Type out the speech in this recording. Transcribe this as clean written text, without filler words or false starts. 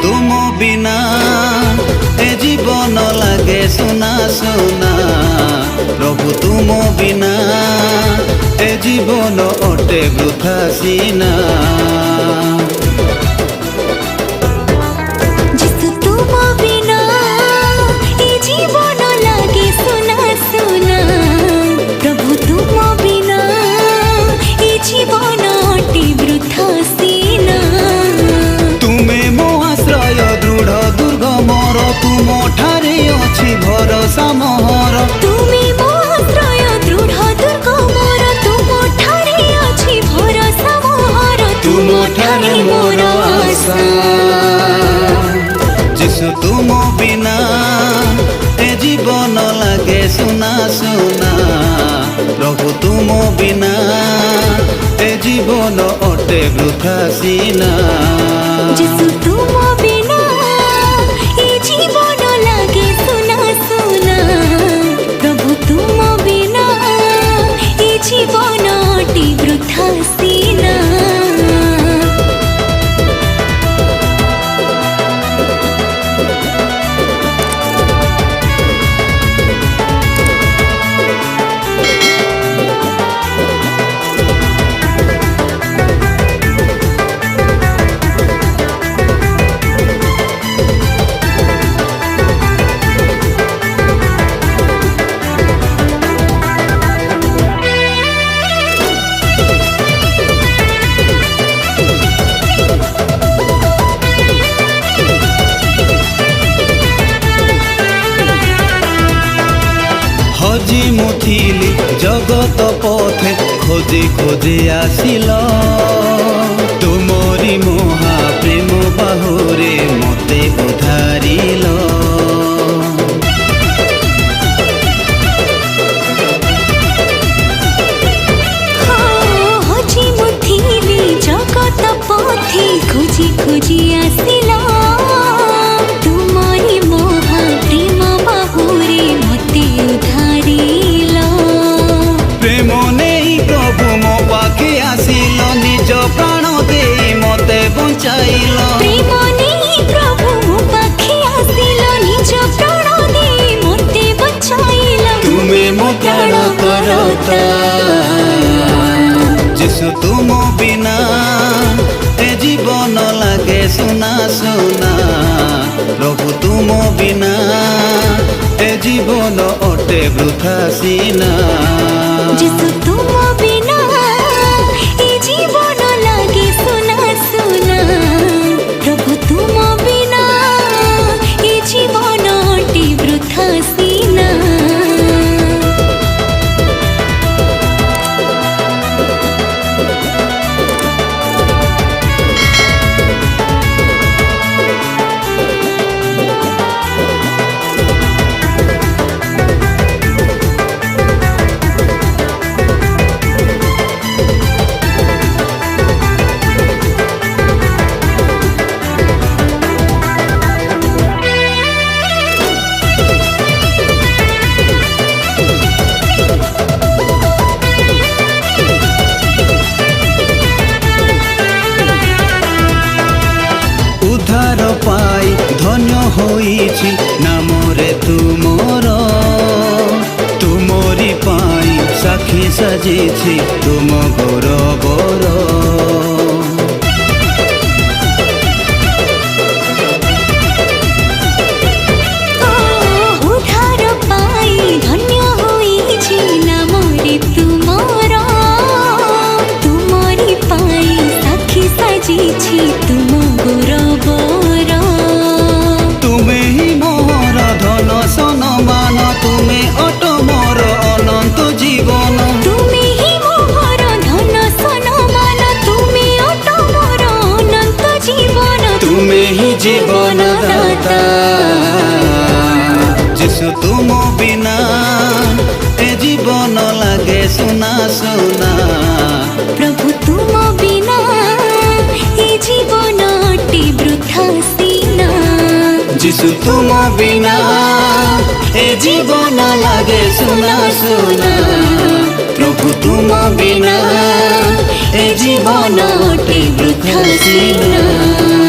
तुम बिना ए जीवन लागे सुना सुना। प्रभु तुम बिना ए जीवन अटे वृथा सीना। तुम ठारे अछि भरोसा मोर। तुमे मो आश्रय दृढ़ दुर्ग मोर। तुम ठारे अछि भरोसा मोर। तुम ठारे मोर आशा। जिसु तुम बिना ए जीवन लागे सुना सुना। प्रभु तुम बिना ए जीवन अटे वृथा सीना। जिसु तुम बिना जीवन लागे सुना सुना। प्रभु तुम बिना ये जीवन अटे वृथा सीना। हजी मुथिली जगत पथे खोजी खोजी आसिल। तुमरी मोहा प्रेम बाहुरे मते उधारिल। हजी मुथिली जगत पथे खोजी खोजी आसिल। तुमरी मोहा प्रेम बाहुरे मते उधारिल। प्रेम नहीं प्रभु मो पाखे आसिल। निज प्राण दे मते बंचाइल। प्रेम नहीं प्रभु मो पाखे आसिल। निज प्राण दे मते बंचाइल। तुमे मो प्राण करता। जिसु तुम बिना ए जीवन लागे सुना सुना। प्रभु तुम बिना ए जीवन अटे वृथा सीना। जिसु तुम बिना ये जीवन लागे सुना सुना। प्रभु तुम बिना ये जीवन अटे वृथा सीना। उद्धार पाई धन्य होइछि नामरे तुमर। तुमरी पाई साक्षी साजिछि तुम गौरवर। उद्धार पाई धन्य होइछि नामरे तुमर। तुमरी पाई साक्षी साजिछि तुम गौरवर। तुमे ही मोर धन सन मान। तुमे अट मोर अनंत जीवन। तुमे ही मोर धन सन मान। तुमे अट मोर अनंत जीवन। तुमे ही जीवन दाता। जिसु तुम बिना ए जीवन लागे सुना सुना। प्रभु तुम बिना ये जीवन अटे वृथा सीना। जिसु तुम बिना ए जीवन लागे सुना सुना। प्रभु तुम बिना ए जीवन अटे वृथा सीना।